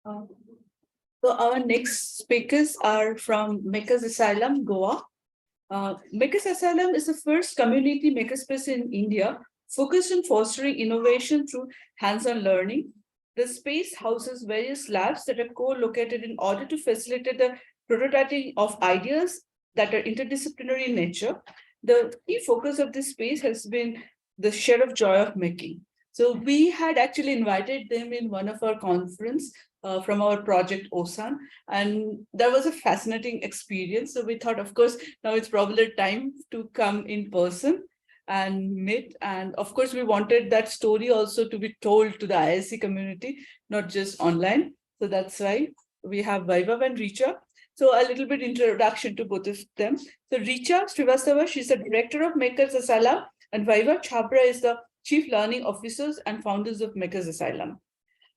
Uh, So our next speakers are from Makers Asylum, Goa. Makers Asylum is the first community makerspace in India focused on fostering innovation through hands-on learning. The space houses various labs that are co-located in order to facilitate the prototyping of ideas that are interdisciplinary in nature. The key focus of this space has been the share of joy of making. So we had actually invited them in one of our conference from our project OSAN, and that was a fascinating experience. So we thought, of course, now it's probably time to come in person and meet. And of course, we wanted that story also to be told to the ISC community, not just online. So that's why we have Vaibhav and Richa. So a little bit introduction to both of them. So Richa Srivastava, she's the director of Makers Asylum, and Vaibhav Chhabra is the chief learning officers and founders of Makers Asylum.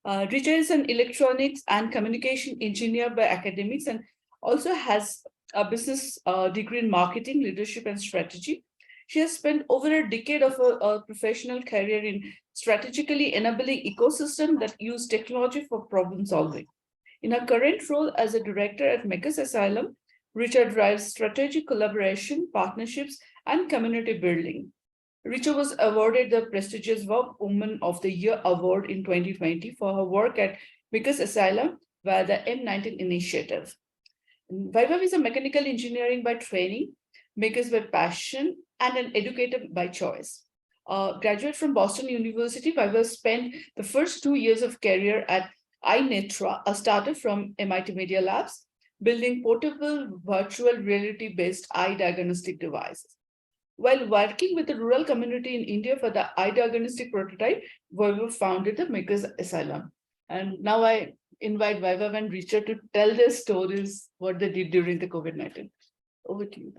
Richa is an electronics and communication engineer by academics and also has a business degree in marketing, leadership, and strategy. She has spent over a decade of a professional career in strategically enabling ecosystem that use technology for problem solving. In her current role as a director at Makers Asylum, Richa drives strategic collaboration, partnerships, and community building. Richa was awarded the prestigious Woman of the Year award in 2020 for her work at Makers Asylum via the M-19 initiative. Vaibhav is a mechanical engineering by training, makers by passion, and an educator by choice. Graduate from Boston University, Vaibhav spent the first 2 years of career at iNetra, a startup from MIT Media Labs, building portable virtual reality-based eye diagnostic devices. While working with the rural community in India for the eye diagnostic prototype, Vaibhav founded the Makers Asylum. And now I invite Vaibhav and Richa to tell their stories, what they did during the COVID-19. Over to you.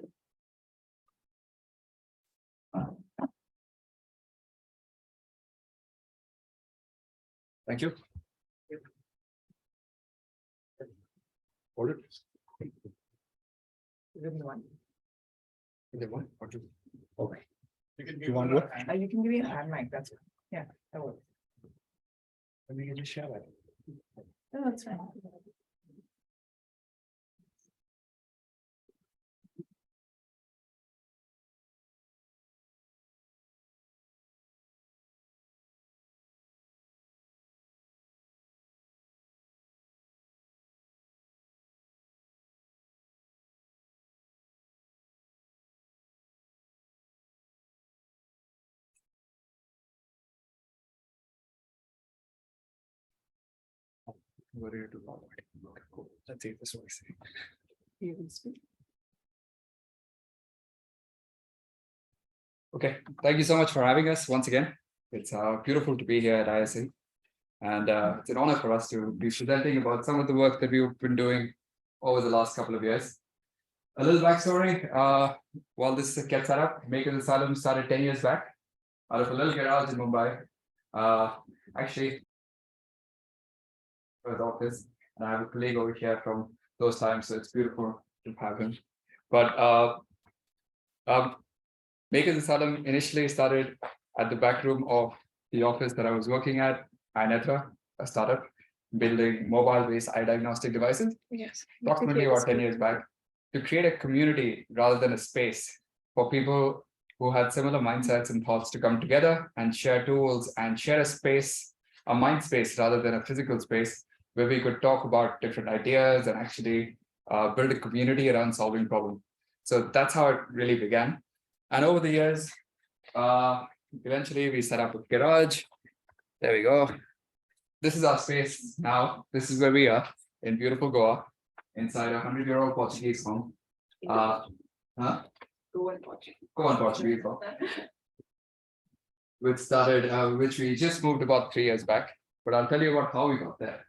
Thank you. Hold it. Is it one? Is it one or two? Okay. You want to? You can give me a hand mic. That's it. Yeah, that works. Let me just share that. No, that's fine. Worry to follow it. Okay, cool. Let's see this works. You can speak. Okay, thank you so much for having us once again. It's beautiful to be here at ISC, and it's an honor for us to be presenting about some of the work that we've been doing over the last couple of years. A little backstory, while this gets set up, Makers Asylum started 10 years back out of a little garage in Mumbai. Actually, for the office, and I have a colleague over here from those times, so it's beautiful to have him. But Makers Asylum initially started at the back room of the office that I was working at, iNetra, a startup building mobile-based eye diagnostic devices. Yes. Approximately about 10 years back, to create a community rather than a space for people who had similar mindsets and thoughts to come together and share tools and share a space, a mind space rather than a physical space, where we could talk about different ideas and actually build a community around solving problems. So that's how it really began. And over the years, eventually we set up a garage. There we go. This is our space now. This is where we are in beautiful Goa, inside a 100-year-old Portuguese home. Go on Portuguese home. Which we just moved about 3 years back. But I'll tell you about how we got there.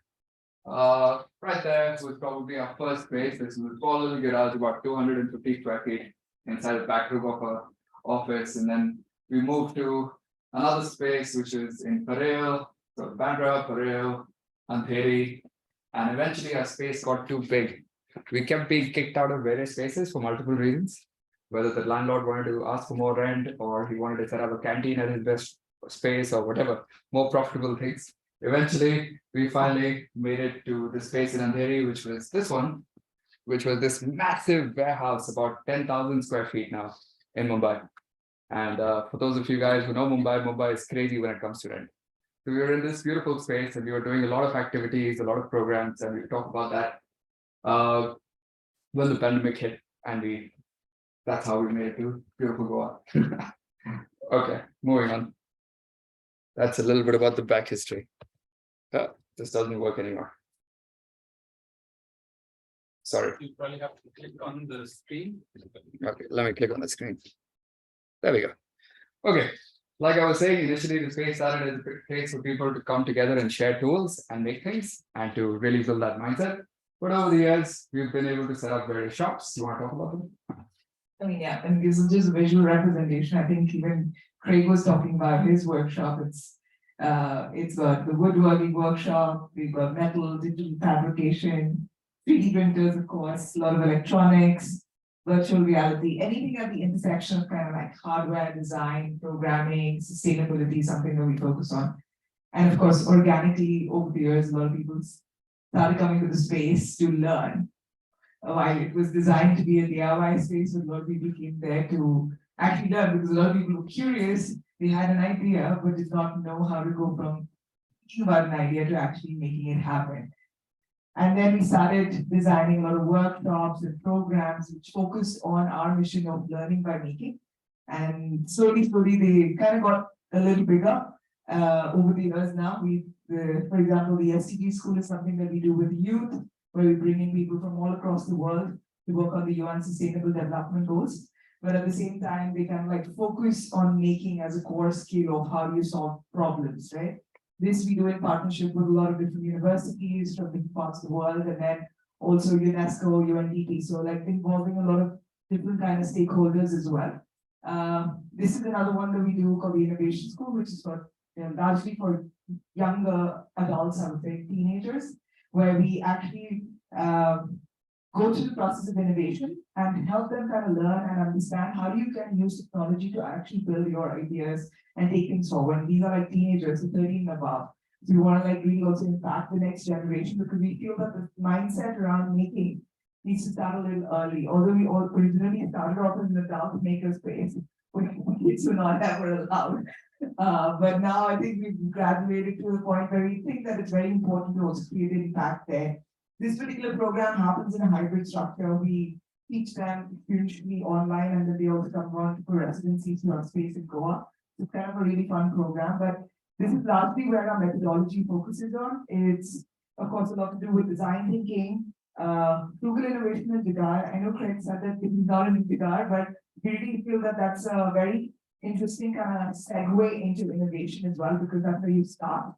Right there was probably our first space. This was a small little garage, about 250 square feet, inside the back room of our office. And then we moved to another space, which is in Parel, so Bandra, Parel, Andheri. And eventually our space got too big. We kept being kicked out of various spaces for multiple reasons, whether the landlord wanted to ask for more rent or he wanted to set up a canteen at his best space or whatever, more profitable things. Eventually, we finally made it to the space in Andheri, which was this one, which was this massive warehouse, about 10,000 square feet now in Mumbai. And for those of you guys who know Mumbai, Mumbai is crazy when it comes to rent. So we were in this beautiful space and we were doing a lot of activities, a lot of programs, and we talked about that when the pandemic hit, and that's how we made it to beautiful Goa. Okay, moving on. That's a little bit about the back history. This doesn't work anymore. Sorry. You probably have to click on the screen. Okay, let me click on the screen. There we go. Okay, like I was saying, initially the space started as a place for people to come together and share tools and make things and to really build that mindset. But over the years, we've been able to set up various shops. You want to talk about them? I mean, yeah, and this is just visual representation. I think even Craig was talking about his workshop. It's got the woodworking workshop, we've got metal, digital fabrication, 3D printers, of course, a lot of electronics, virtual reality, anything at the intersection of kind of like hardware, design, programming, sustainability, something that we focus on. And of course, organically over the years, a lot of people started coming to the space to learn. While it was designed to be a DIY space, a lot of people came there to actually learn because a lot of people were curious. They had an idea, but did not know how to go from thinking about an idea to actually making it happen. And then we started designing a lot of workshops and programs which focused on our mission of learning by making. And slowly, they kind of got a little bigger over the years now. For example, the STG school is something that we do with youth, where we bring in people from all across the world to work on the UN Sustainable Development Goals. But at the same time, they kind of like focus on making as a core skill of how you solve problems, right? This we do in partnership with a lot of different universities from different parts of the world, and then also UNESCO, UNDP. So like involving a lot of different kind of stakeholders as well. This is another one that we do called the Innovation School, which is for largely for younger adults, I would say teenagers, where we actually go through the process of innovation and help them kind of learn and understand how you can use technology to actually build your ideas and take things forward. These are like teenagers, so 13 and above. So we want to like really also impact the next generation because we feel that the mindset around making needs to start a little early. Although we all originally started off as an adult maker space, kids were not ever allowed. But now I think we've graduated to the point where we think that it's very important to also create an impact there. This particular program happens in a hybrid structure. We teach them usually online, and then they also come on for residencies to our space in Goa. It's kind of a really fun program, but this is largely where our methodology focuses on. It's, of course, a lot to do with design thinking, frugal innovation and Jugaad. I know Craig said that it's not in Jugaad, but we really feel that that's a very interesting kind of segue into innovation as well, because that's where you start.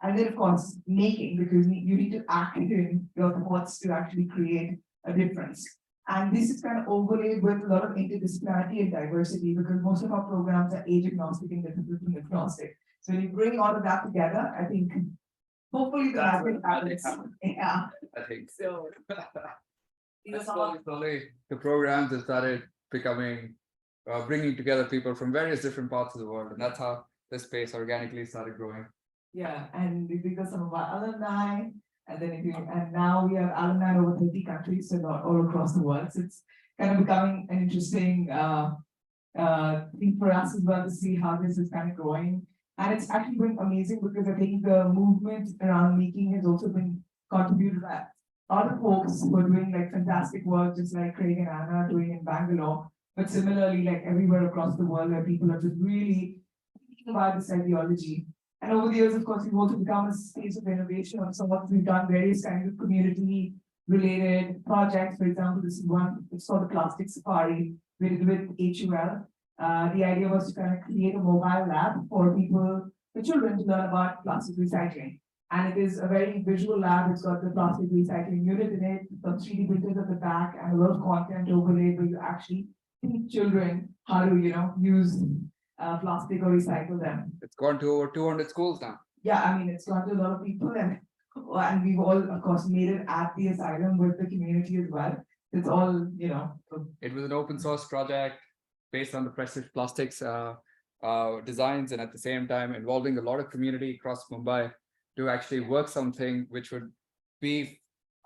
And then, of course, making, because you need to act in your thoughts to actually create a difference. And this is kind of overlaid with a lot of interdisciplinarity and diversity, because most of our programs are age agnostic and discipline agnostic. So when you bring all of that together, I think hopefully the magic happens. Yeah. I think So slowly the programs have started becoming bringing together people from various different parts of the world, and that's how the space organically started growing. yeah, and because some of our alumni, and then and now we have alumni in over 30 countries, so not all across the world. So it's kind of becoming an interesting thing for us as well to see how this is kind of growing. And it's actually been amazing because I think the movement around making has also been contributed by other folks who are doing like fantastic work, just like Craig and Anna are doing in Bangalore, but similarly like everywhere across the world where people are just really thinking about this ideology. And over the years, of course, we've also become a space of innovation on some of we've done various kinds of community related projects. For example, this is one, it's called the Plastic Safari, we did with HUL. The idea was to kind of create a mobile lab for people, for children to learn about plastic recycling. And it is a very visual lab. It's got the plastic recycling unit in it, some 3D printers at the back, and a lot of content overlaid where you actually teach children how to, use plastic or recycle them. It's gone to over 200 schools now. Yeah, I mean, it's gone to a lot of people, and we've all, of course, made it at the asylum with the community as well. It's all, It was an open source project based on the precious plastics designs, and at the same time involving a lot of community across Mumbai. to actually work something which would be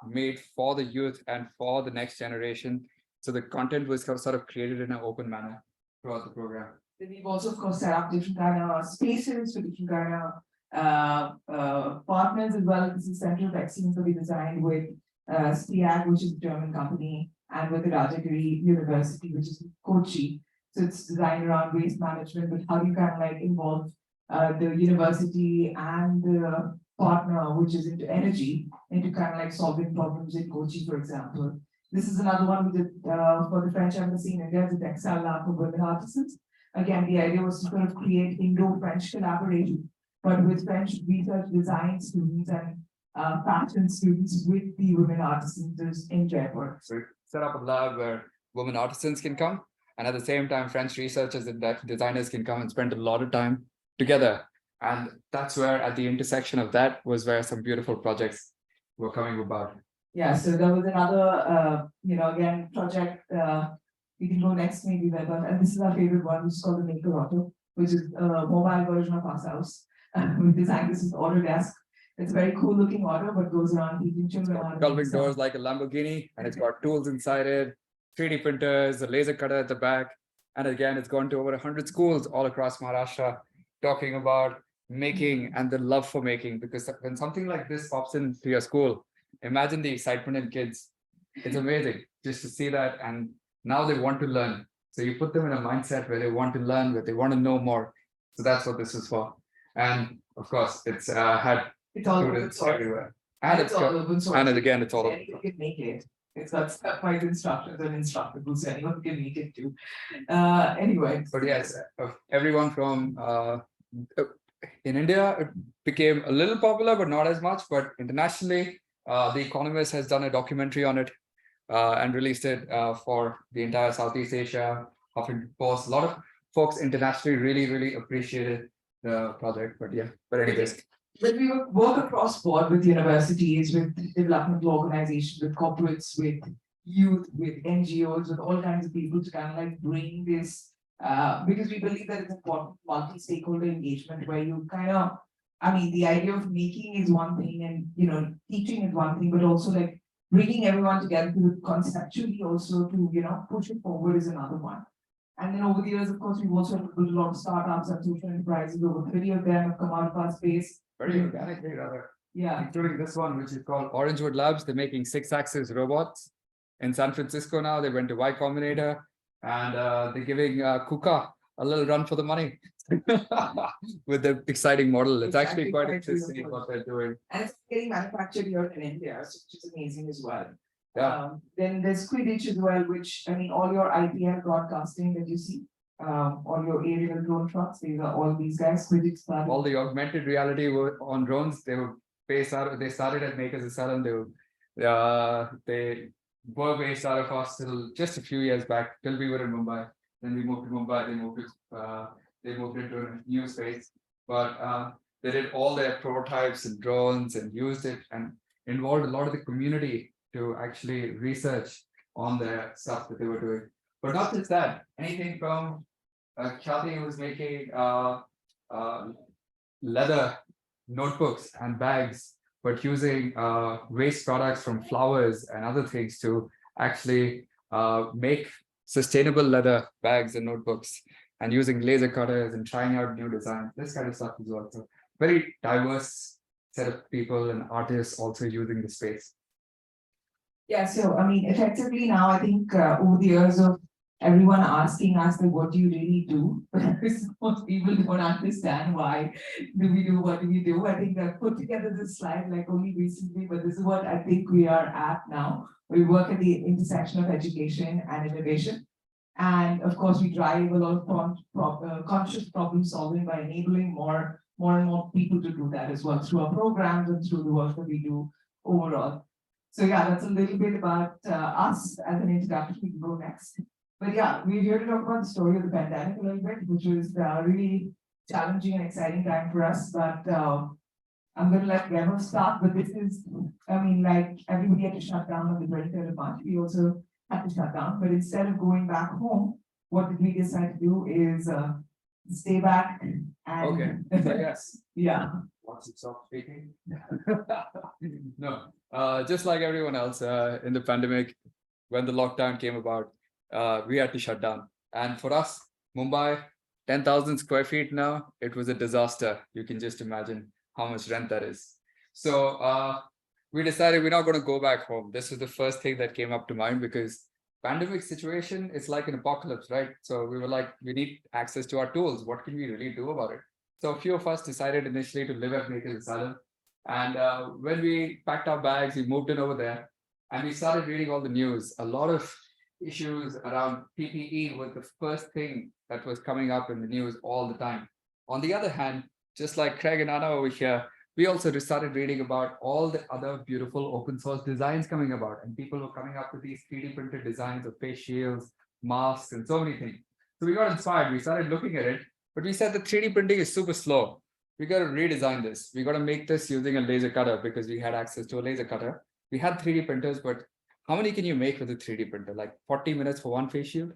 made for the youth and for the next generation. So the content was sort of created in an open manner throughout the program. Then we've also, of course, set up different kind of spaces for different kind of partners as well. This is Center of Excellence that we designed with STIAG, which is a German company, and with the Rajagiri University, which is Kochi. So it's designed around waste management, but how do you kind of like involve the university and the partner, which is into energy, into kind of like solving problems in Kochi, for example. This is another one we did for the French Embassy in India, the textile lab for women artisans. Again, the idea was to sort of create Indo-French collaboration, but with French research design students and fashion students with the women artisans in Jaipur. So we set up a lab where women artisans can come, and at the same time, French researchers and designers can come and spend a lot of time together. And that's where, at the intersection of that, was where some beautiful projects were coming about. Yeah, so there was another, again, project, we can go next maybe, but and this is our favorite one, which is called the Maker Auto, which is a mobile version of our house. We designed this with Autodesk. It's a very cool looking auto, but goes around teaching children how to Sculpting make doors like a Lamborghini, and it's got tools inside it, 3D printers, a laser cutter at the back. And again, it's gone to over 100 schools all across Maharashtra, talking about making and the love for making. Because when something like this pops into your school, imagine the excitement in kids. It's amazing just to see that. And now they want to learn. So you put them in a mindset where they want to learn, where they want to know more. So that's what this is for. And of course, it's had It's all open students source. everywhere. And it's all got, open source. and again, it's all open. Anyone can make it. It's got stepwise instructions and instructables, so anyone can make it too. Anyway. But yes, everyone from in India, it became a little popular, but not as much. But internationally, The Economist has done a documentary on it and released it for the entire Southeast Asia. Huffington Post. A lot of folks internationally really appreciated the project. But yeah, but anyways. But we work across board with universities, with developmental organizations, with corporates, with youth, with NGOs, with all kinds of people to kind of like bring this, because we believe that it's important multi-stakeholder engagement where you kind of, the idea of making is one thing and, teaching is one thing, but also like bringing everyone together to conceptually also to, push it forward is another one. And then over the years, of course, we've also built a lot of startups and social enterprises. Over 30 of them have come out of our space. Very organically, rather. Yeah. Including this one, which is called Orangewood Labs. They're making 6-axis robots in San Francisco now. They went to Y Combinator, and they're giving KUKA a little run for the money with the exciting model. It's actually quite interesting what they're doing. And it's getting manufactured here in India, which is amazing as well. Yeah. Then there's Quidditch as well, which, all your IPL broadcasting that you see, all your aerial drone shots, these are all these guys, Quidditch started. All the augmented reality on drones, they started at Makers Asylum. They were based out of us till just a few years back, till we were in Mumbai. Then we moved to Mumbai, they moved into a new space. But they did all their prototypes and drones and used it and involved a lot of the community to actually research on their stuff that they were doing. But not just that, anything from Khyati was making leather notebooks and bags, but using waste products from flowers and other things to actually make sustainable leather bags and notebooks, and using laser cutters and trying out new designs, this kind of stuff as well. So very diverse set of people and artists also using the space. Yeah, so effectively now I think over the years of everyone asking us like, what do you really do? But most people don't understand why do we do what do we do. I think I've put together this slide like only recently, but this is what I think we are at now. We work at the intersection of education and innovation. And of course, we drive a lot of conscious problem solving by enabling more and more people to do that as well through our programs and through the work that we do overall. So yeah, that's a little bit about us as an introduction. We can go next. But yeah, we're here to talk about the story of the pandemic a little bit, which was really challenging and exciting time for us. But I'm going to let Remo start. But this is, like everybody had to shut down on the 23rd of March. We also had to shut down. But instead of going back home, what did we decide to do is stay back and Okay. So yes. yeah. once you stop speaking. No, just like everyone else in the pandemic, when the lockdown came about, we had to shut down. And for us, Mumbai, 10,000 square feet now, it was a disaster. You can just imagine how much rent that is. So we decided we're not going to go back home. This was the first thing that came up to mind because pandemic situation is like an apocalypse, right? So we were like, we need access to our tools. What can we really do about it? So a few of us decided initially to live at Maker's Asylum. And when we packed our bags, we moved in over there and we started reading all the news. A lot of issues around PPE was the first thing that was coming up in the news all the time. On the other hand, just like Craig and Anna over here, we also started reading about all the other beautiful open source designs coming about, and people were coming up with these 3D printed designs of face shields, masks, and so many things. So we got inspired. We started looking at it, but we said the 3D printing is super slow. We got to redesign this. We got to make this using a laser cutter because we had access to a laser cutter. We had 3D printers, but how many can you make with a 3D printer? Like 40 minutes for one face shield?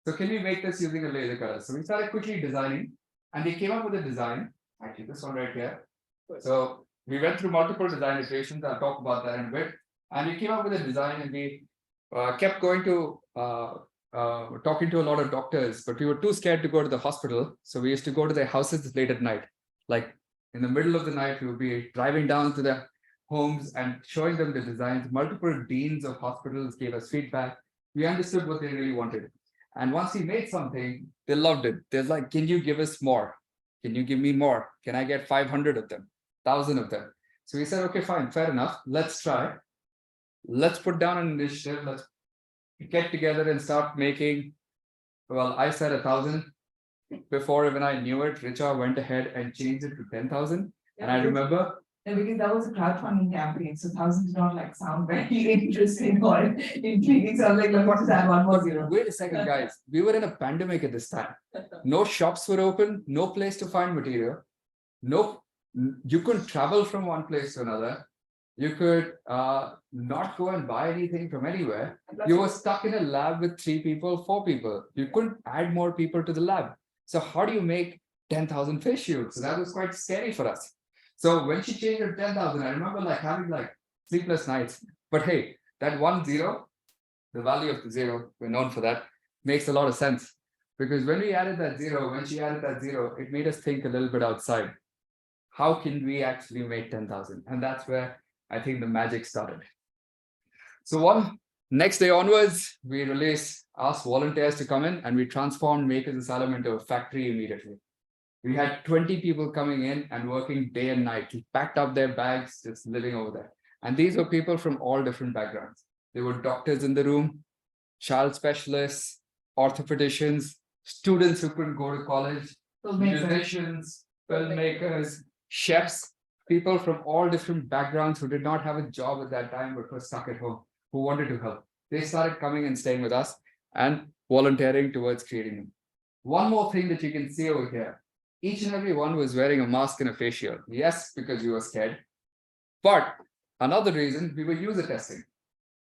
So can we make this using a laser cutter? So we started quickly designing, and we came up with a design. Actually, this one right here. So we went through multiple design iterations. I'll talk about that in a bit. And we came up with a design, and we kept going to talking to a lot of doctors, but we were too scared to go to the hospital. So we used to go to their houses late at night. Like in the middle of the night, we would be driving down to their homes and showing them the designs. Multiple deans of hospitals gave us feedback. We understood what they really wanted. And once we made something, they loved it. They're like, can you give us more? Can you give me more? Can I get 500 of them, 1,000 of them? So we said, okay, fine, fair enough. Let's try. Let's put down an initiative. Let's get together and start making. Well, I said 1,000. Before even I knew it, Richa went ahead and changed it to 10,000. And I remember. Yeah, because that was a crowdfunding campaign, so thousands did not like sound very interesting or intriguing. So I was like, let me just add one more zero. Wait a second, guys. We were in a pandemic at this time. No shops were open, no place to find material. No, you couldn't travel from one place to another. You could not go and buy anything from anywhere. You were stuck in a lab with 3 people, 4 people. You couldn't add more people to the lab. So how do you make 10,000 face shields? So that was quite scary for us. So when she changed it to 10,000, I remember like having like sleepless nights. But hey, that 1 0, the value of the 0, we're known for that, makes a lot of sense. Because when we added that 0, when she added that 0, it made us think a little bit outside. How can we actually make 10,000? And that's where I think the magic started. So next day onwards, we asked volunteers to come in, and we transformed Maker's Asylum into a factory immediately. We had 20 people coming in and working day and night. We packed up their bags, just living over there. And these were people from all different backgrounds. There were doctors in the room, child specialists, orthopedicians, students who couldn't go to college, musicians, filmmakers, chefs, people from all different backgrounds who did not have a job at that time but were stuck at home, who wanted to help. They started coming and staying with us and volunteering towards creating them. One more thing that you can see over here. Each and every one was wearing a mask and a face shield. Yes, because we were scared. But another reason, we were user testing.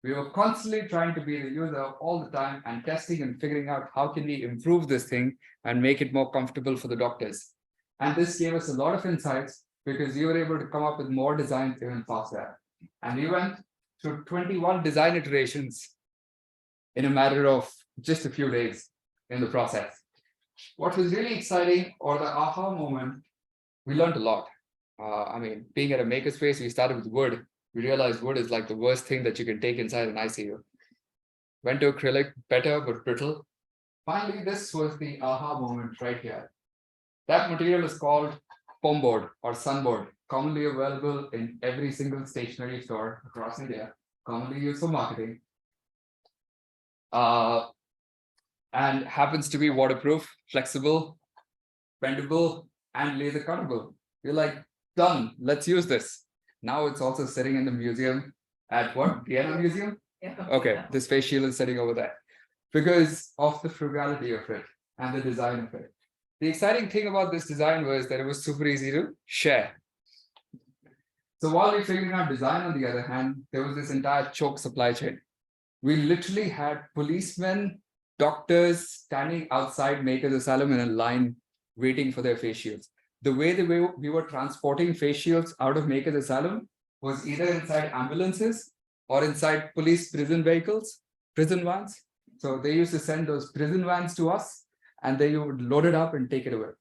We were constantly trying to be the user all the time and testing and figuring out how can we improve this thing and make it more comfortable for the doctors. And this gave us a lot of insights because we were able to come up with more designs even faster. And we went through 21 design iterations in a matter of just a few days in the process. What was really exciting, or the aha moment, we learned a lot. I mean, being at a makerspace, we started with wood. We realized wood is like the worst thing that you can take inside an ICU. Went to acrylic, better but brittle. Finally, this was the aha moment right here. That material is called foam board or sunboard, commonly available in every single stationery store across India, commonly used for marketing. And happens to be waterproof, flexible, bendable, and laser cuttable. We're like, done, let's use this. Now it's also sitting in the museum at what? Vienna Museum? Yeah. Okay, this face shield is sitting over there because of the frugality of it and the design of it. The exciting thing about this design was that it was super easy to share. So while we're figuring out design, on the other hand, there was this entire choke supply chain. We literally had policemen, doctors standing outside Maker's Asylum in a line waiting for their face shields. the way we were transporting face shields out of Makers Asylum was either inside ambulances or inside police prison vehicles, prison vans. So they used to send those prison vans to us and they would load it up and take it away.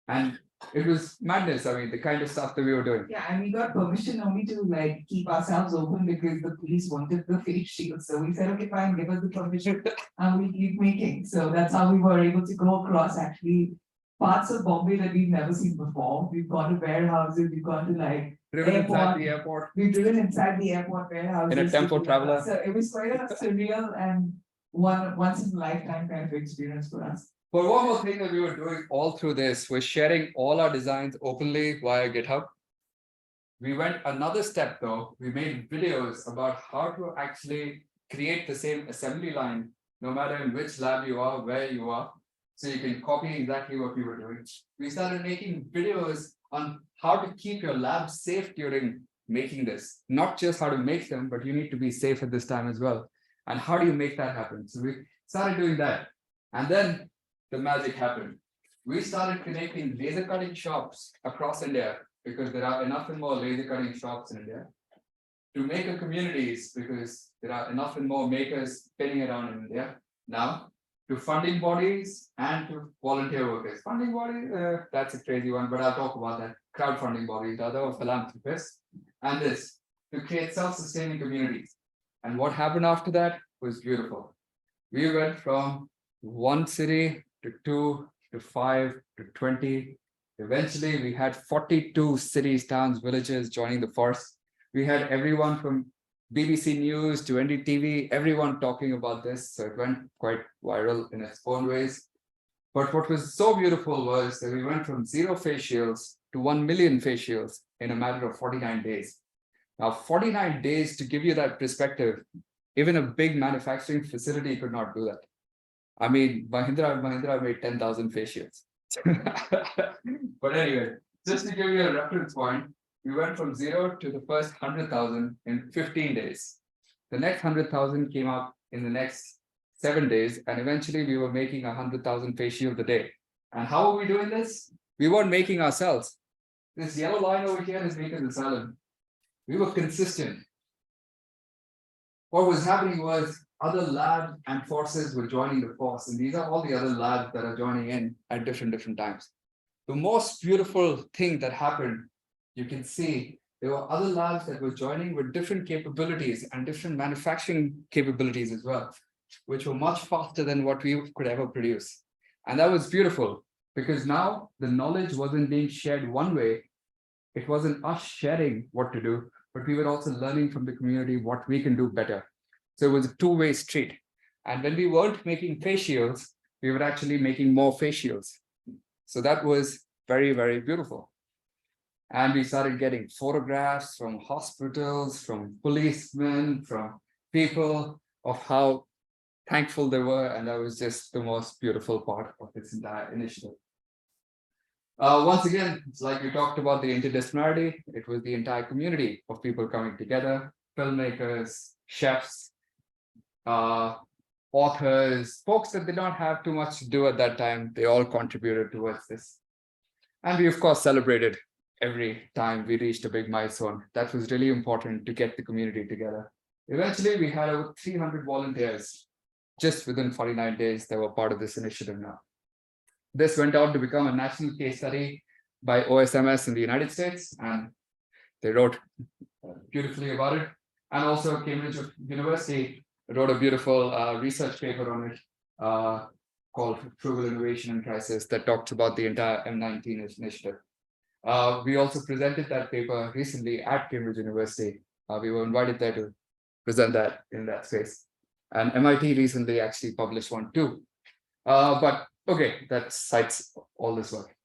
And it was madness. I mean, the kind of stuff that we were doing. Yeah, and we got permission only to like keep ourselves open because the police wanted the face shield. So we said, okay, fine, give us the permission and we keep making. So that's how we were able to go across actually parts of Bombay that we've never seen before. We've gone to warehouses, we've gone to like Driven inside airport. the airport We've driven inside the airport warehouses. in a tempo traveler. So it was quite a surreal and once in a lifetime kind of experience for us. But one more thing that we were doing all through this was sharing all our designs openly via GitHub. We went another step though. We made videos about how to actually create the same assembly line, no matter in which lab you are, where you are. So you can copy exactly what we were doing. We started making videos on how to keep your lab safe during making this. Not just how to make them, but you need to be safe at this time as well. And how do you make that happen? So we started doing that. And then the magic happened. We started connecting laser cutting shops across India because there are enough and more laser cutting shops in India, to maker communities because there are enough and more makers spinning around in India now, to funding bodies and to volunteer workers. Funding bodies, that's a crazy one, but I'll talk about that. Crowdfunding bodies, other philanthropists, and this to create self-sustaining communities. And what happened after that was beautiful. We went from 1 city to 2 to 5 to 20. Eventually, we had 42 cities, towns, villages joining the force. We had everyone from BBC News to NDTV, everyone talking about this. So it went quite viral in its own ways. But what was so beautiful was that we went from 0 face shields to 1 million face shields in a matter of 49 days. Now, 49 days, to give you that perspective, even a big manufacturing facility could not do that. I mean, Mahindra made 10,000 face shields. But anyway, just to give you a reference point, we went from 0 to the first 100,000 in 15 days. The next 100,000 came up in the next 7 days, and eventually we were making 100,000 face shields a day. And how are we doing this? We weren't making ourselves. This yellow line over here is Makers Asylum. We were consistent. What was happening was other labs and forces were joining the force, and these are all the other labs that are joining in at different times. The most beautiful thing that happened, you can see there were other labs that were joining with different capabilities and different manufacturing capabilities as well, which were much faster than what we could ever produce. And that was beautiful because now the knowledge wasn't being shared one way. It wasn't us sharing what to do, but we were also learning from the community what we can do better. So it was a two-way street. And when we weren't making face shields, we were actually making more face shields. So that was very, very beautiful. And we started getting photographs from hospitals, from policemen, from people of how thankful they were. And that was just the most beautiful part of this entire initiative. Once again, it's like we talked about the interdisciplinarity. It was the entire community of people coming together, filmmakers, chefs, authors, folks that did not have too much to do at that time. They all contributed towards this. And we, of course, celebrated every time we reached a big milestone. That was really important to get the community together. Eventually, we had over 300 volunteers just within 49 days that were part of this initiative now. This went on to become a national case study by OSMS in the United States, and they wrote beautifully about it. And also Cambridge University wrote a beautiful research paper on it called Frugal Innovation and Crisis that talks about the entire M-19 initiative. We also presented that paper recently at Cambridge University. We were invited there to present that in that space. And MIT recently actually published one too. But okay, that cites all this work.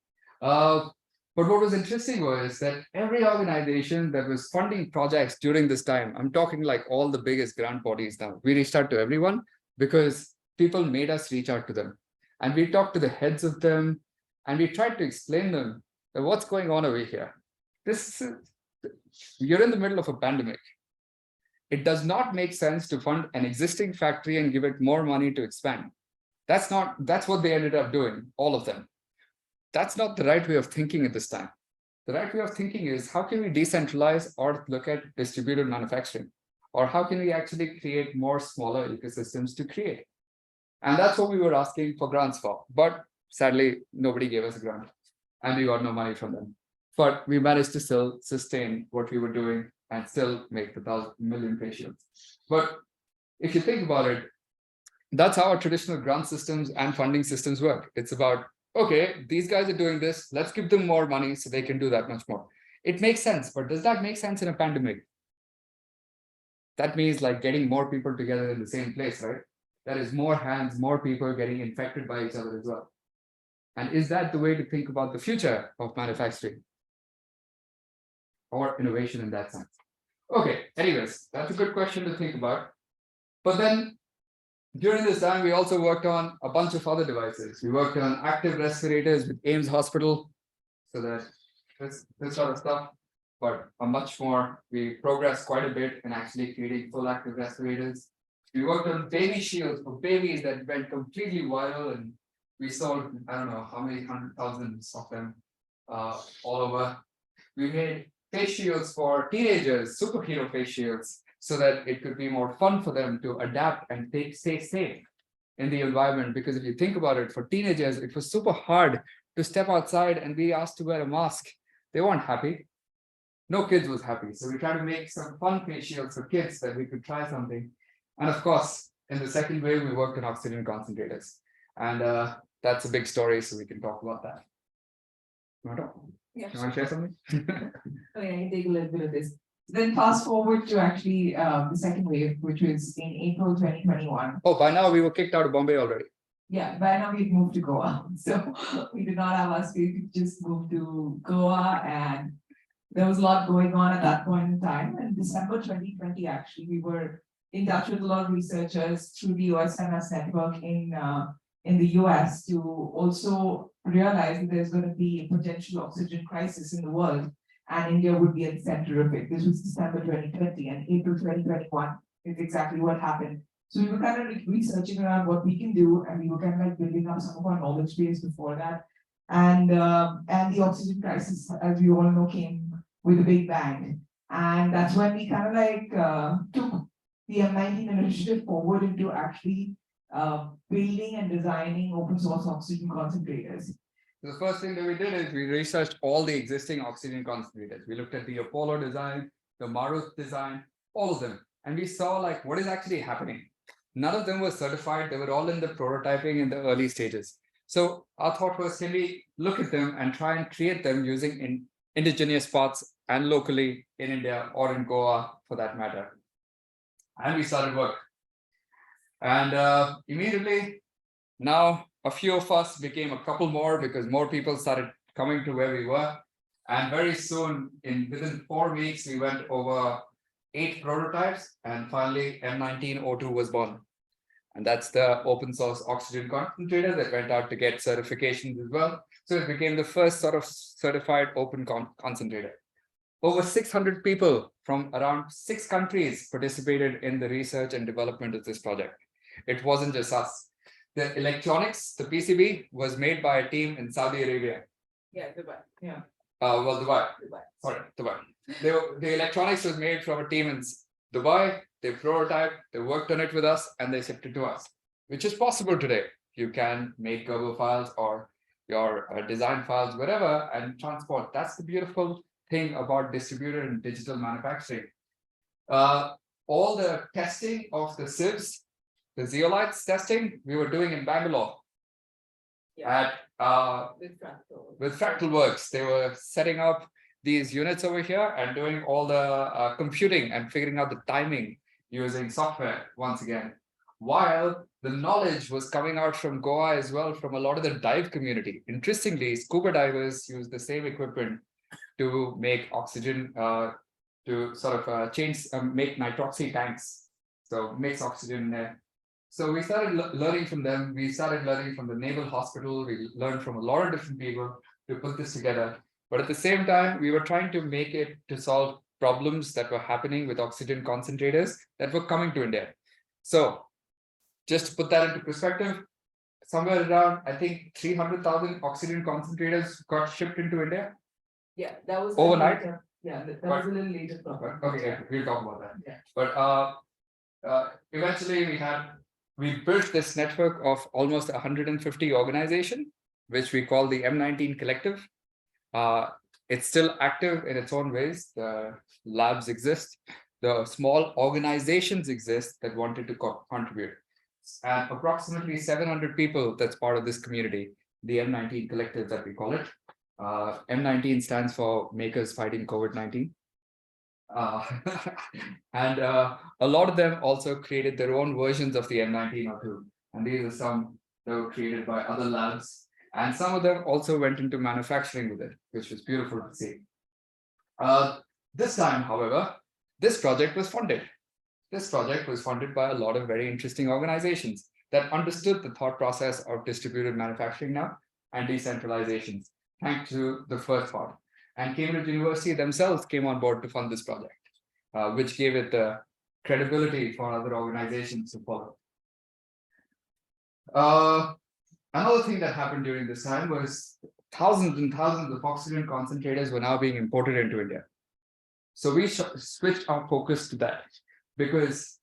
But what was interesting was that every organization that was funding projects during this time, I'm talking like all the biggest grant bodies now, we reached out to everyone because people made us reach out to them. And we talked to the heads of them, and we tried to explain them that what's going on over here. You're in the middle of a pandemic. It does not make sense to fund an existing factory and give it more money to expand. That's what they ended up doing, all of them. that's not the right way of thinking at this time. The right way of thinking is how can we decentralize or look at distributed manufacturing? Or how can we actually create more smaller ecosystems to create? And that's what we were asking for grants for. But sadly, nobody gave us a grant and we got no money from them. But we managed to still sustain what we were doing and still make the 1,000 million patients. But if you think about it, that's how our traditional grant systems and funding systems work. It's about, okay, these guys are doing this, let's give them more money so they can do that much more. It makes sense, but does that make sense in a pandemic? That means like getting more people together in the same place, right? That is more hands, more people getting infected by each other as well. And is that the way to think about the future of manufacturing or innovation in that sense? Okay, anyways, that's a good question to think about. But then during this time, we also worked on a bunch of other devices. We worked on active respirators with Ames Hospital, so that this sort of stuff, but a much more, we progressed quite a bit in actually creating full active respirators. We worked on baby shields for babies that went completely viral, and we sold, I don't know how many 100,000 of them all over. We made face shields for teenagers, superhero face shields, so that it could be more fun for them to adapt and stay safe in the environment. Because if you think about it, for teenagers, it was super hard to step outside and be asked to wear a mask. They weren't happy. No kids was happy. So we tried to make some fun face shields for kids that we could try something. And of course, in the second wave, we worked on oxygen concentrators. And that's a big story, so we can talk about that. You want to share something? I mean, I can take a little bit of this. Then fast forward to actually the second wave, which was in April 2021. Oh, by now we were kicked out of Bombay already. Yeah, by now we'd moved to Goa. So we did not have our space, we just moved to Goa, and there was a lot going on at that point in time. And December 2020, actually, we were in touch with a lot of researchers through the OSMS network in the US to also realize that there's going to be a potential oxygen crisis in the world, and India would be at the center of it. This was December 2020, and April 2021 is exactly what happened. So we were kind of like researching around what we can do, and we were kind of like building up some of our knowledge base before that. And the oxygen crisis, as we all know, came with a big bang. And that's when we kind of like took the M-19 initiative forward into actually building and designing open source oxygen concentrators. The first thing that we did is we researched all the existing oxygen concentrators. We looked at the Apollo design, the Maruth design, all of them. And we saw like what is actually happening. None of them were certified. They were all in the prototyping in the early stages. So our thought was, can we look at them and try and create them using indigenous parts and locally in India or in Goa for that matter. And we started work. And immediately now a few of us became a couple more because more people started coming to where we were. And very soon, within 4 weeks, we went over 8 prototypes, and finally M-19 O2 was born. And that's the open source oxygen concentrator that went out to get certifications as well. So it became the first sort of certified open concentrator. Over 600 people from around 6 countries participated in the research and development of this project. It wasn't just us. The electronics, the PCB, was made by a team in Saudi Arabia. Yeah, Dubai. Yeah. Dubai. Sorry, Dubai. The electronics was made from a team in Dubai. They prototyped, they worked on it with us, and they shipped it to us, which is possible today. You can make Gerber files or your design files, whatever, and transport. That's the beautiful thing about distributed and digital manufacturing. All the testing of the sieves, the zeolites testing, we were doing in Bangalore. Yeah. With Fractal Works. They were setting up these units over here and doing all the computing and figuring out the timing using software once again. While the knowledge was coming out from Goa as well, from a lot of the dive community. Interestingly, scuba divers use the same equipment to make oxygen, to sort of make nitroxy tanks. So mix oxygen in there. So we started learning from them. We started learning from the Naval Hospital. We learned from a lot of different people to put this together. But at the same time, we were trying to make it to solve problems that were happening with oxygen concentrators that were coming to India. So just to put that into perspective, somewhere around, I think 300,000 oxygen concentrators got shipped into India. Yeah, that was. Overnight? later. Yeah, that But- was a little later. But, okay, we'll talk about that. Yeah. But eventually we built this network of almost 150 organizations, which we call the M-19 Collective. It's still active in its own ways. The labs exist. The small organizations exist that wanted to contribute. And approximately 700 people that's part of this community, the M-19 Collective that we call it. M-19 stands for Makers Fighting COVID-19. And a lot of them also created their own versions of the M-19 or two. And these are some that were created by other labs. And some of them also went into manufacturing with it, which was beautiful to see. This time, however, this project was funded. This project was funded by a lot of very interesting organizations that understood the thought process of distributed manufacturing now and decentralizations, thanks to the first part. And Cambridge University themselves came on board to fund this project, which gave it the credibility for other organizations to follow. Another thing that happened during this time was thousands and thousands of oxygen concentrators were now being imported into India. So we switched our focus to that because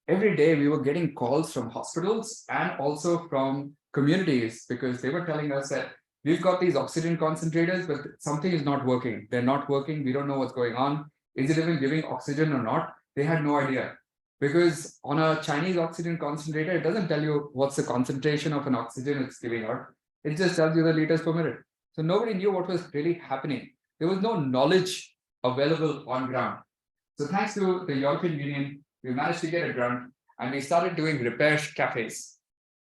every day we were getting calls from hospitals and also from communities because they were telling us that we've got these oxygen concentrators, but something is not working. They're not working. We don't know what's going on. Is it even giving oxygen or not? They had no idea. Because on a Chinese oxygen concentrator, it doesn't tell you what's the concentration of an oxygen it's giving out. It just tells you the liters per minute. So nobody knew what was really happening. There was no knowledge available on ground. So thanks to the European Union, we managed to get a grant and we started doing repair cafes.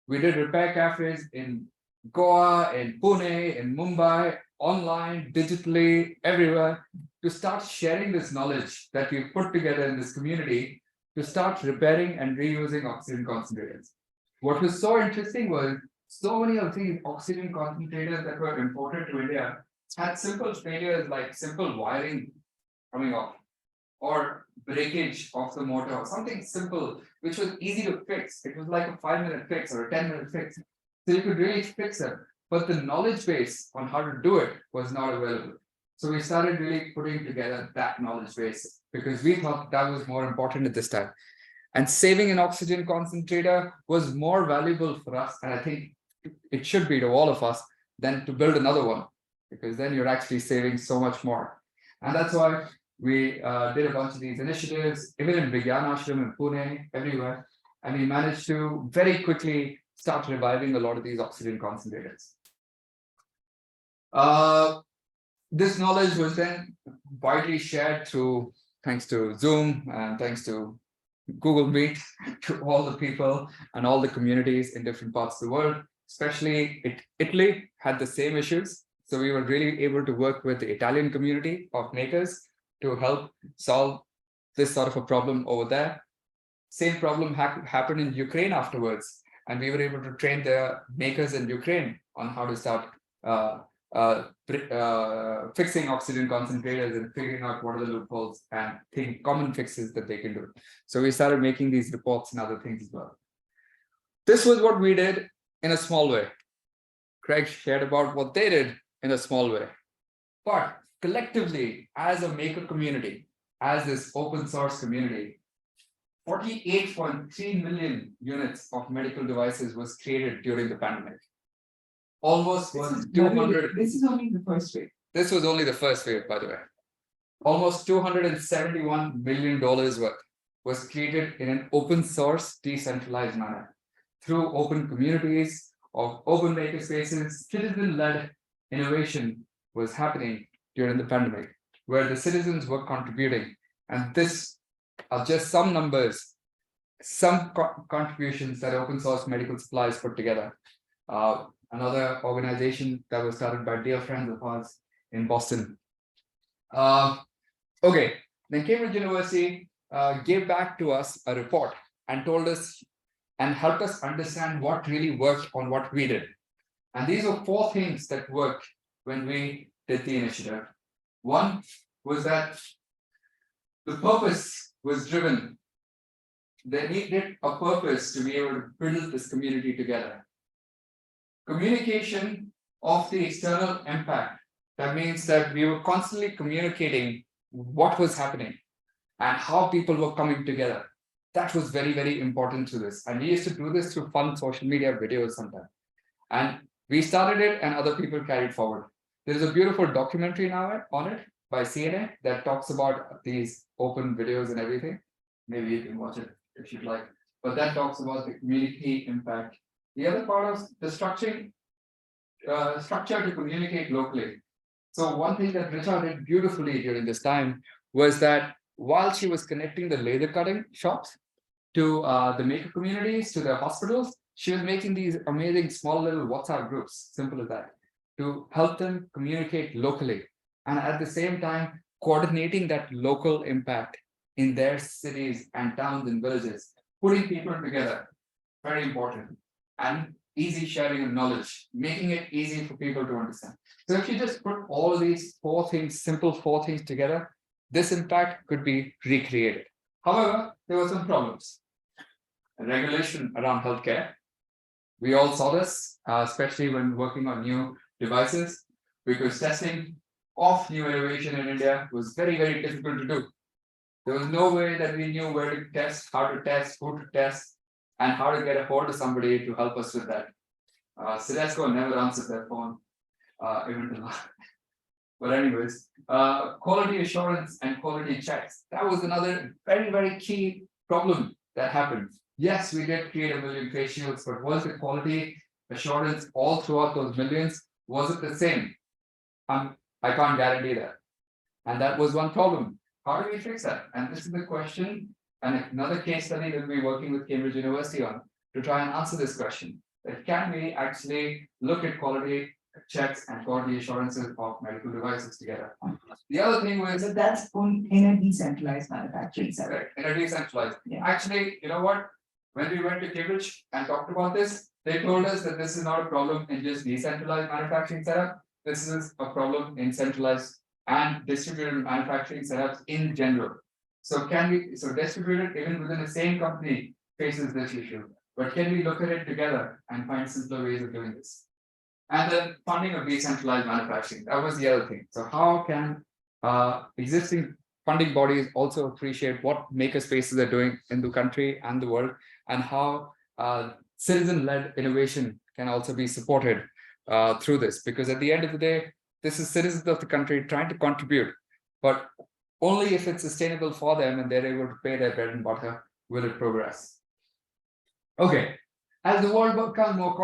We did repair cafes in Goa, in Pune, in Mumbai, online, digitally, everywhere, to start sharing this knowledge that we've put together in this community to start repairing and reusing oxygen concentrators. What was so interesting was so many of these oxygen concentrators that were imported to India had simple failures like simple wiring coming off or breakage of the motor or something simple, which was easy to fix. It was like a 5-minute fix or a 10-minute fix. So you could really fix it. But the knowledge base on how to do it was not available. So we started really putting together that knowledge base because we thought that was more important at this time. And saving an oxygen concentrator was more valuable for us, and I think it should be to all of us, than to build another one, because then you're actually saving so much more. And that's why we did a bunch of these initiatives, even in Asylum in Pune, everywhere. And we managed to very quickly start reviving a lot of these oxygen concentrators. This knowledge was then widely shared through, thanks to Zoom and thanks to Google Meet, to all the people and all the communities in different parts of the world. Especially Italy had the same issues. So we were really able to work with the Italian community of makers to help solve this sort of a problem over there. Same problem happened in Ukraine afterwards. And we were able to train the makers in Ukraine on how to start fixing oxygen concentrators and figuring out what are the loopholes and common fixes that they can do. So we started making these reports and other things as well. This was what we did in a small way. Craig shared about what they did in a small way. But collectively, as a maker community, as this open source community, 48.3 million units of medical devices was created during the pandemic. Almost was 200. This is only the first wave. This was only the first wave, by the way. Almost $271 million worth was created in an open source, decentralized manner through open communities of open makerspaces. Citizen-led innovation was happening during the pandemic, where the citizens were contributing. And this are just some numbers, some contributions that open source medical supplies put together. Another organization that was started by dear friends of ours in Boston. Okay, then Cambridge University gave back to us a report and told us and helped us understand what really worked on what we did. And these were 4 things that worked when we did the initiative. One was that the purpose was driven. They needed a purpose to be able to build this community together. communication of the external impact. That means that we were constantly communicating what was happening and how people were coming together. That was very, very important to this. And we used to do this through fun social media videos sometimes. And we started it and other people carried forward. There is a beautiful documentary now on it by CNN that talks about these open videos and everything. Maybe you can watch it if you'd like. But that talks about the community impact. The other part of the structure to communicate locally. So one thing that Richa did beautifully during this time was that while she was connecting the laser cutting shops to the maker communities, to the hospitals, she was making these amazing small little WhatsApp groups, simple as that, to help them communicate locally. And at the same time, coordinating that local impact in their cities and towns and villages, putting people together, very important. And easy sharing of knowledge, making it easy for people to understand. So if you just put all these simple four things together, this impact could be recreated. However, there were some problems. Regulation around healthcare. We all saw this, especially when working on new devices, because testing of new innovation in India was very, very difficult to do. There was no way that we knew where to test, how to test, who to test, and how to get a hold of somebody to help us with that. Sedesco never answered their phone, even till now. But anyways, quality assurance and quality checks. That was another very, very key problem that happened. Yes, we did create 1 million face shields, but was the quality assurance all throughout those millions? Was it the same? I can't guarantee that. And that was one problem. How do we fix that? And this is the question, and another case study that we're working with Cambridge University on to try and answer this question. That can we actually look at quality checks and quality assurances of medical devices together? The other thing was So that's in a decentralized manufacturing setup. correct, in a decentralized. Yeah. Actually, you know what? When we went to Cambridge and talked about this, they told us that this is not a problem in just decentralized manufacturing setup. This is a problem in centralized and distributed manufacturing setups in general. So distributed even within the same company faces this issue. But can we look at it together and find simpler ways of doing this? And then funding of decentralized manufacturing, that was the other thing. So how can existing funding bodies also appreciate what makerspaces are doing in the country and the world, and how citizen-led innovation can also be supported through this? Because at the end of the day, this is citizens of the country trying to contribute, but only if it's sustainable for them and they're able to pay their bread and butter will it progress. Okay, as the world becomes more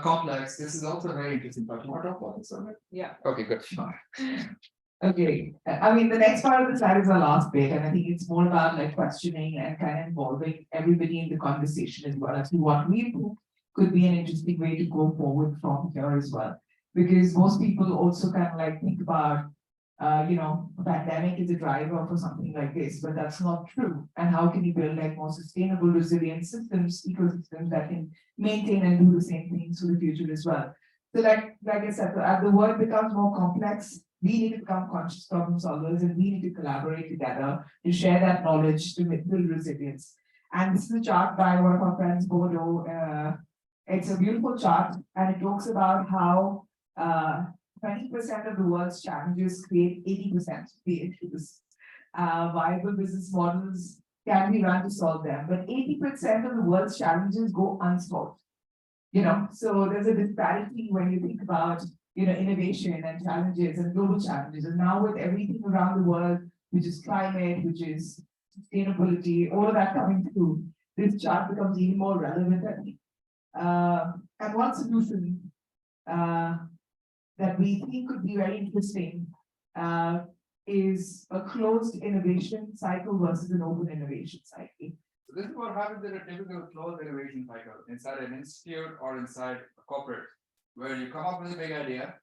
complex, this is also very interesting. But you want to talk about this a bit? Yeah. Okay, good. Okay, I mean, the next part of the slide is the last bit, and I think it's more about like questioning and kind of involving everybody in the conversation as well as to what we do could be an interesting way to go forward from here as well. Because most people also kind of like think about, a pandemic is a driver for something like this, but that's not true. And how can you build like more sustainable, resilient systems, ecosystems that can maintain and do the same things for the future as well? So like I said, as the world becomes more complex, we need to become conscious problem solvers, and we need to collaborate together to share that knowledge to build resilience. And this is a chart by one of our friends, Bodo. It's a beautiful chart, and it talks about how 20% of the world's challenges create 80% of the issues. Viable business models can be run to solve them, but 80% of the world's challenges go unsolved. So there's a disparity when you think about innovation and challenges and global challenges. And now with everything around the world, which is climate, which is sustainability, all of that coming through, this chart becomes even more relevant, I think. And one solution that we think could be very interesting is a closed innovation cycle versus an open innovation cycle. So this is what happens in a typical closed innovation cycle inside an institute or inside a corporate, where you come up with a big idea,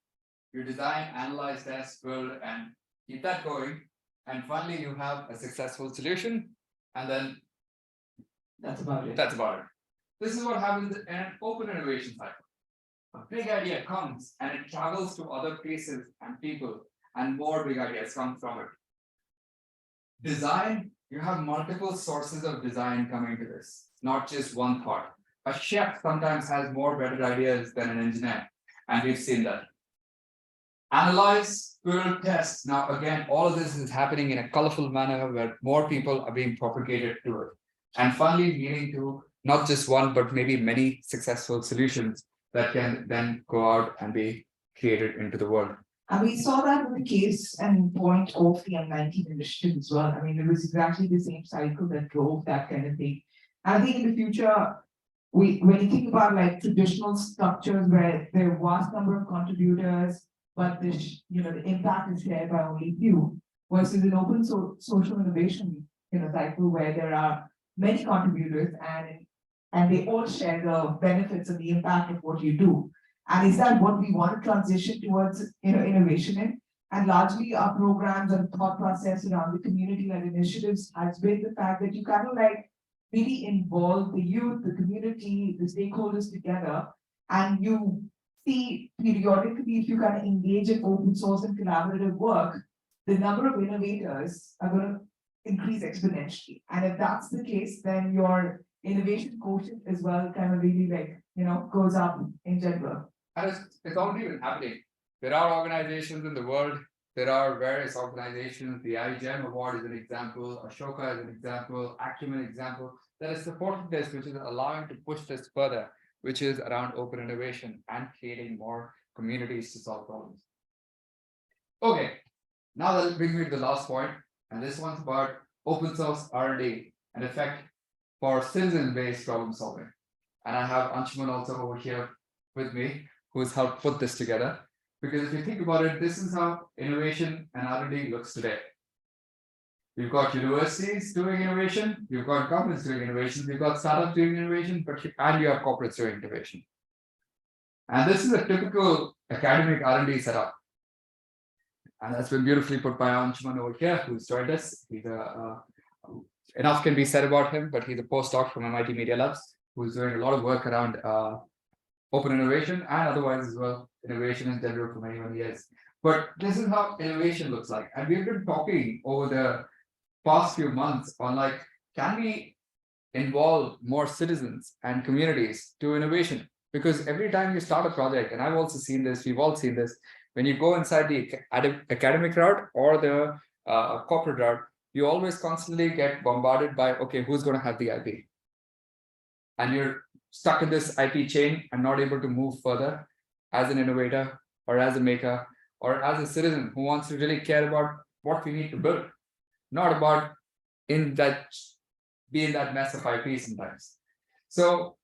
you design, analyze, test, build, and keep that going. And finally, you have a successful solution, and then that's about it. That's about it. This is what happens in an open innovation cycle. A big idea comes and it travels to other places and people, and more big ideas come from it. Design, you have multiple sources of design coming to this, not just one thought. a chef sometimes has more better ideas than an engineer, and we've seen that. Analyze, build, test. Now, again, all of this is happening in a colorful manner where more people are being propagated to it. And finally, leading to not just one, but maybe many successful solutions that can then go out and be created into the world. And we saw that with the case and point of the M-19 initiative as well. I mean, it was exactly the same cycle that drove that kind of thing. I think in the future, when you think about like traditional structures where there are vast number of contributors, but the impact is shared by only few, versus an open social innovation cycle where there are many contributors and they all share the benefits and the impact of what you do. And is that what we want to transition towards innovation in? And largely our programs and thought process around the community-led initiatives has been the fact that you kind of like really involve the youth, the community, the stakeholders together, and you see periodically if you kind of engage in open source and collaborative work, the number of innovators are going to increase exponentially. And if that's the case, then your innovation quotient as well kind of really goes up in general. And it's already been happening. There are organizations in the world, there are various organizations, the iGEM Award is an example, Ashoka is an example, Acumen example, that is supporting this, which is allowing to push this further, which is around open innovation and creating more communities to solve problems. Okay, now that'll bring me to the last point, and this one's about open source R&D and effect for citizen-based problem solving. And I have Anshuman also over here with me, who's helped put this together. Because if you think about it, this is how innovation and R&D looks today. You've got universities doing innovation, you've got governments doing innovation, you've got startups doing innovation, and you have corporates doing innovation. And this is a typical academic R&D setup. And that's been beautifully put by Anshuman over here, who's joined us. He's enough can be said about him, but he's a postdoc from MIT Media Labs, who's doing a lot of work around open innovation and otherwise as well, innovation in general for many, many years. But this is how innovation looks like. And we've been talking over the past few months on like, can we involve more citizens and communities to innovation? Because every time you start a project, and I've also seen this, we've all seen this, when you go inside the academic route or the corporate route, you always constantly get bombarded by, okay, who's going to have the IP? And you're stuck in this IP chain and not able to move further as an innovator or as a maker or as a citizen who wants to really care about what we need to build, not about be in that mess of IP sometimes. So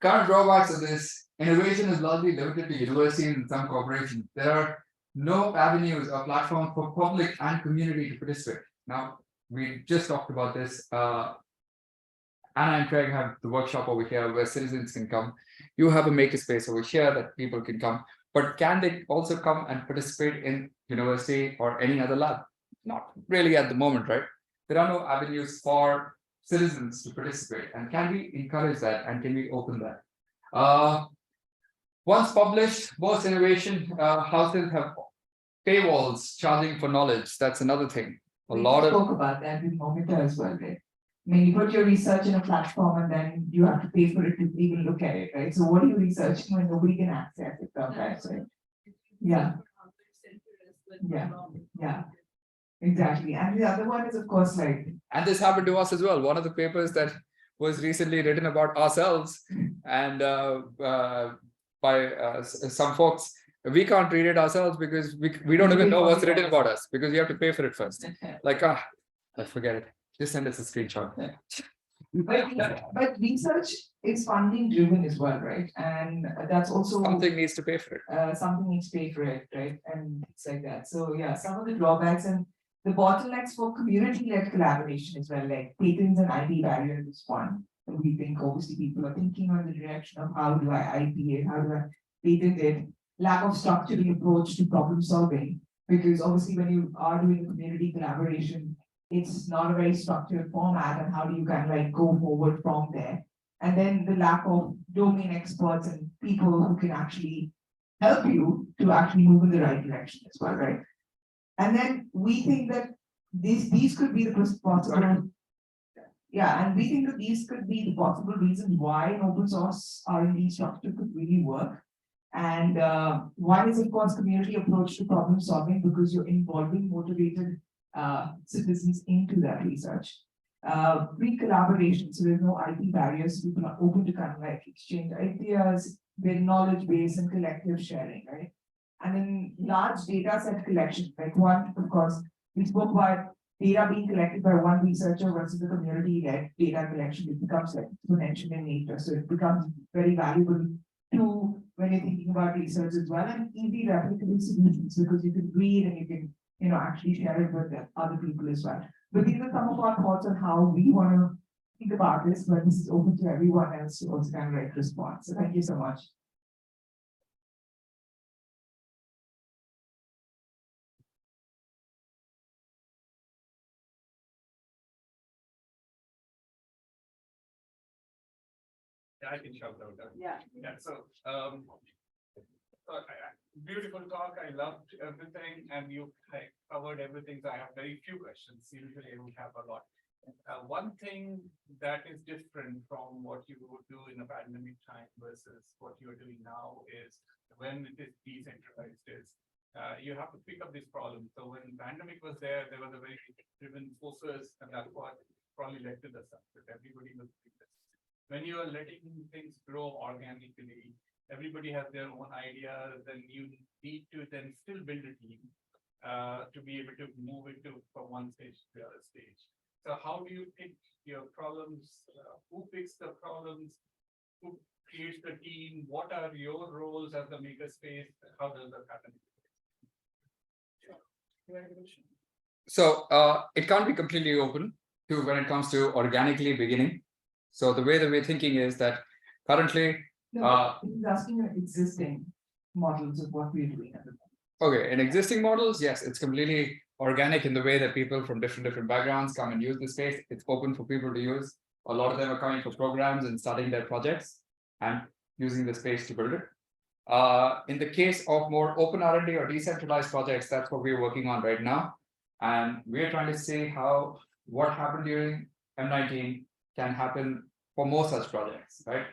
current drawbacks of this, innovation is largely limited to universities and some corporations. There are no avenues or platforms for public and community to participate. Now, we just talked about this. Anna and Craig have the workshop over here where citizens can come. You have a makerspace over here that people can come, but can they also come and participate in university or any other lab? Not really at the moment, right? There are no avenues for citizens to participate. And can we encourage that? And can we open that? Once published, most innovation houses have paywalls charging for knowledge. That's another thing. We spoke about that with Momita as well, right? I mean, you put your research in a platform and then you have to pay for it to even look at it, right? So what are you researching when nobody can access it sometimes, right? Yeah. Yeah. Exactly. And the other one is, of course, like... And this happened to us as well. One of the papers that was recently written about ourselves and by some folks, we can't read it ourselves because we don't even know what's written about us because you have to pay for it first. Like, let's forget it. Just send us a screenshot. But research is funding driven as well, right? And that's also something needs to pay for it. Something needs to pay for it, right? And it's like that. So yeah, some of the drawbacks and the bottlenecks for community-led collaboration as well, like patents and IP barriers is one. And we think obviously people are thinking on the direction of how do I IP it, how do I patent it, lack of structured approach to problem solving, because obviously when you are doing a community collaboration, it's not a very structured format, and how do you kind of like go forward from there? And then the lack of domain experts and people who can actually help you to actually move in the right direction as well, right? And then we think that these could be the possible. Yeah, and we think that these could be the possible reasons why an open source R&D structure could really work. And one is, of course, community approach to problem solving, because you're involving motivated citizens into that research. Free collaboration, so there's no IP barriers. People are open to kind of like exchange ideas, build knowledge base and collective sharing, right? And then large data set collection, like one, of course, we spoke about data being collected by one researcher versus the community-led data collection. It becomes like exponential in nature. So it becomes very valuable to when you're thinking about research as well, and easy replicable solutions, because you can read and you can, actually share it with other people as well. But these are some of our thoughts on how we want to think about this, but this is open to everyone else to also kind of like respond. So thank you so much. Yeah, I can shout out that. Yeah. Yeah, so, beautiful talk. I loved everything, and you covered everything. So I have very few questions. Usually I would have a lot. One thing that is different from what you would do in a pandemic time versus what you're doing now is when it is decentralized is you have to pick up this problem. So when pandemic was there was a very driven focus, and that's what probably led to the success. Everybody was doing this. When you are letting things grow organically, everybody has their own ideas, then you need to then still build a team to be able to move it from one stage to the other stage. So how do you pick your problems? Who picks the problems? Who creates the team? What are your roles as the makerspace? How does that happen? So it can't be completely open to when it comes to organically beginning. So the way that we're thinking is that currently, He's asking existing models of what we're doing at the moment. okay, in existing models, yes, it's completely organic in the way that people from different backgrounds come and use the space. It's open for people to use. A lot of them are coming for programs and starting their projects and using the space to build it. In the case of more open R&D or decentralized projects, that's what we're working on right now. And we're trying to see what happened during M-19 can happen for more such projects, right?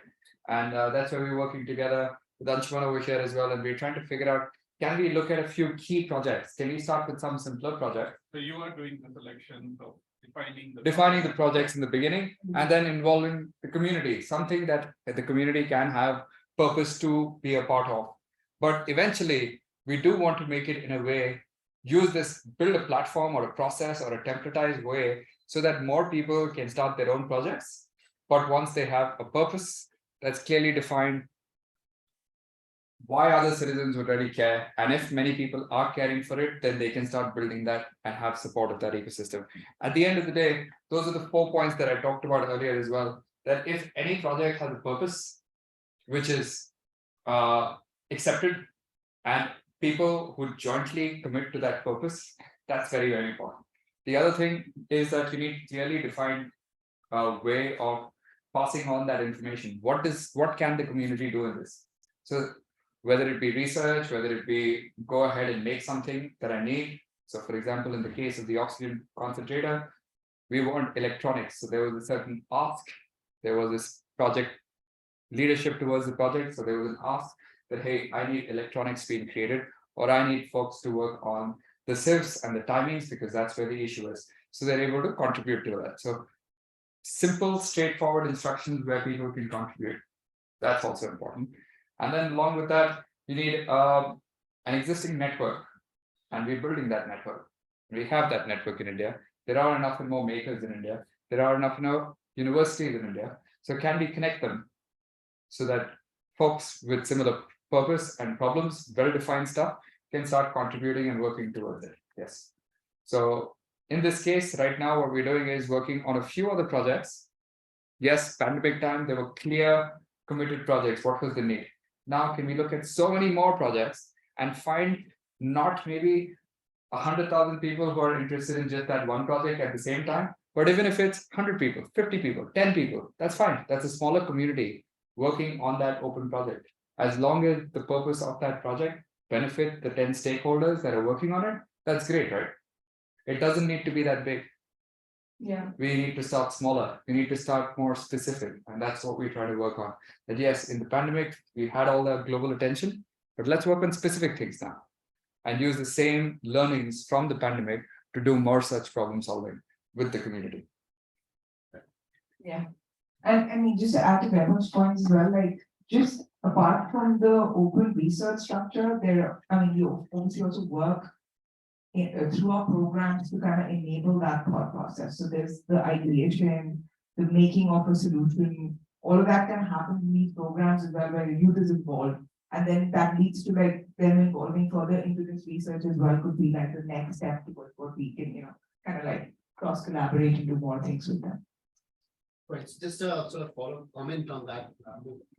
And that's why we're working together with Anshuman over here as well. And we're trying to figure out, can we look at a few key projects? Can we start with some simpler projects? So you are doing the selection of defining the projects in the beginning, and then involving the community, something that the community can have purpose to be a part of. But eventually, we do want to make it in a way, build a platform or a process or a templatized way so that more people can start their own projects. But once they have a purpose that's clearly defined, why other citizens would really care, and if many people are caring for it, then they can start building that and have support of that ecosystem. At the end of the day, those are the 4 points that I talked about earlier as well, that if any project has a purpose which is accepted, and people who jointly commit to that purpose, that's very important. The other thing is that you need clearly defined way of passing on that information. What can the community do in this? So whether it be research, whether it be go ahead and make something that I need. So for example, in the case of the oxygen concentrator, we want electronics. So there was a certain ask, there was this project leadership towards the project. So there was an ask that, hey, I need electronics being created, or I need folks to work on the civs and the timings, because that's where the issue is. So they're able to contribute to that. So simple, straightforward instructions where people can contribute. That's also important. And then along with that, you need an existing network, and we're building that network. We have that network in India. There are enough and more makers in India. There are enough universities in India. So can we connect them so that folks with similar purpose and problems, well-defined stuff, can start contributing and working towards it? Yes. So in this case, right now, what we're doing is working on a few other projects. Yes, pandemic time, there were clear, committed projects. What was the need? Now, can we look at so many more projects and find not maybe 100,000 people who are interested in just that one project at the same time, but even if it's 100 people, 50 people, 10 people, that's fine. That's a smaller community working on that open project. As long as the purpose of that project benefit the 10 stakeholders that are working on it, that's great, right? It doesn't need to be that big. Yeah. We need to start smaller. We need to start more specific. And that's what we try to work on. That yes, in the pandemic, we had all the global attention, but let's work on specific things now and use the same learnings from the pandemic to do more such problem solving with the community. Yeah. And I mean, just to add to Bevan's points as well, like just apart from the open research structure, you obviously also work through our programs to kind of enable that thought process. So there's the ideation, the making of a solution, all of that can happen in these programs as well, where the youth is involved. And then that leads to like them involving further into this research as well, could be like the next step towards what we can, kind of like cross collaborate and do more things with them. Right, so just a sort of follow comment on that,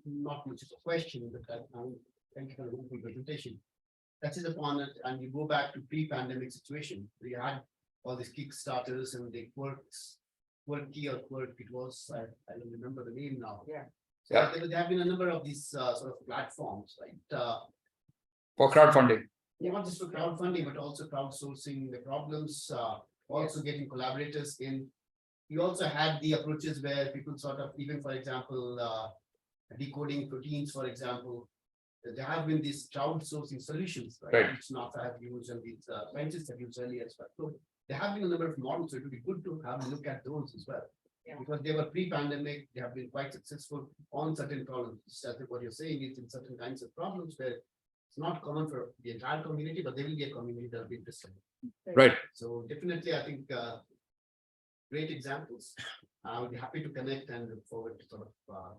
not much of a question, but thank you for the wonderful presentation. Touches upon it, and you go back to pre-pandemic situation, we had all these Kickstarters and the Quirky, it was, I don't remember the name now. Yeah. So Yeah. there have been a number of these sort of platforms, right? For crowdfunding. Not just for crowdfunding, but also crowdsourcing the problems, also getting collaborators in. You also had the approaches where people sort of, even for example, decoding proteins, for example, there have been these crowdsourcing solutions, right? Which NASA have used and these scientists have used earlier as well. So there have been a number of models, so it would be good to have a look at those as well. Yeah. Because they were pre-pandemic, they have been quite successful on certain problems. Just as what you're saying is in certain kinds of problems where it's not common for the entire community, but there will be a community that will be interested. Right. So definitely, I think great examples. I would be happy to connect and look forward to sort of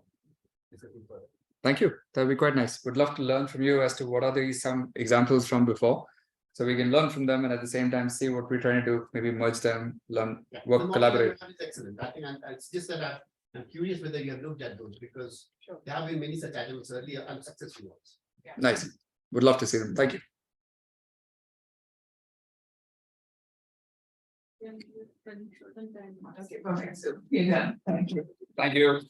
discussing further. Thank you. That'd be quite nice. Would love to learn from you as to what are some examples from before. So we can learn from them and at the same time see what we're trying to do, maybe merge them, learn, work, collaborate. Is excellent. I think it's just that I'm curious whether you have looked at those because there have been many such items earlier and successful ones. Yeah. Nice. Would love to see them. Thank you. Okay, perfect. So, yeah, thank you. Thank you.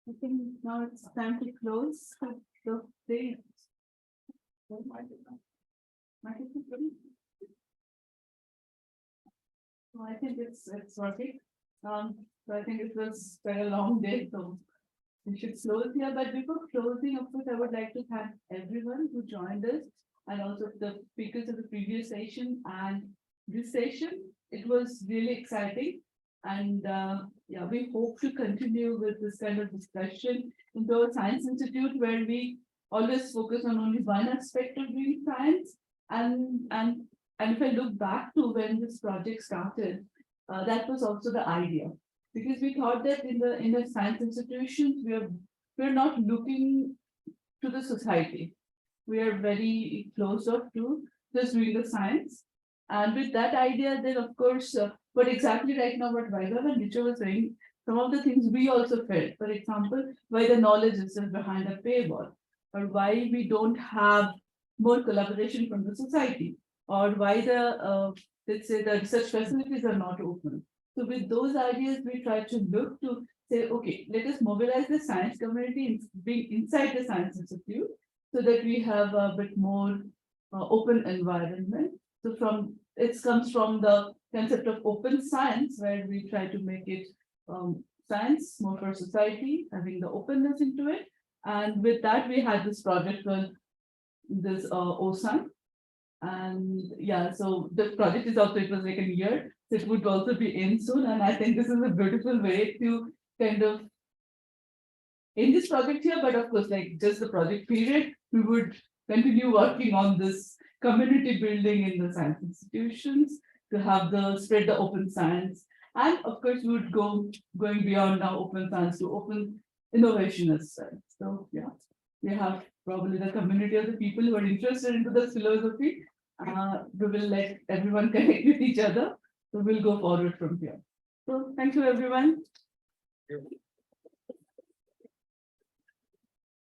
I think now it's time to close the day. So I think it's working. So I think it was quite a long day, so we should close here. But before closing, of course, I would like to thank everyone who joined us and also the speakers of the previous session and this session. It was really exciting. And yeah, we hope to continue with this kind of discussion in the Science Institute, where we always focus on only one aspect of doing science. And if I look back to when this project started, that was also the idea, because we thought that in the science institutions we're not looking to the society. We are very close up to just doing the science. And with that idea, then of course, but exactly right now what Vaibhav and Richa was saying, some of the things we also felt, for example, why the knowledge is behind a paywall, or why we don't have more collaboration from the society, or why the, let's say, the research facilities are not open. So with those ideas, we try to look to say, okay, let us mobilize the science community and be inside the Science Institute so that we have a bit more open environment. So it comes from the concept of open science, where we try to make it science more for society, having the openness into it. And with that, we had this project called this OSAN. And yeah, so the project is also, it was like a year, so it would also be in soon. And I think this is a beautiful way to kind of end this project here, but of course, like just the project period, we would continue working on this community building in the science institutions to have spread the open science. And of course, we would going beyond now open science to open innovation as well. So yeah, we have probably the community of the people who are interested into this philosophy. We will let everyone connect with each other. So we'll go forward from here. So thank you, everyone. Thank you.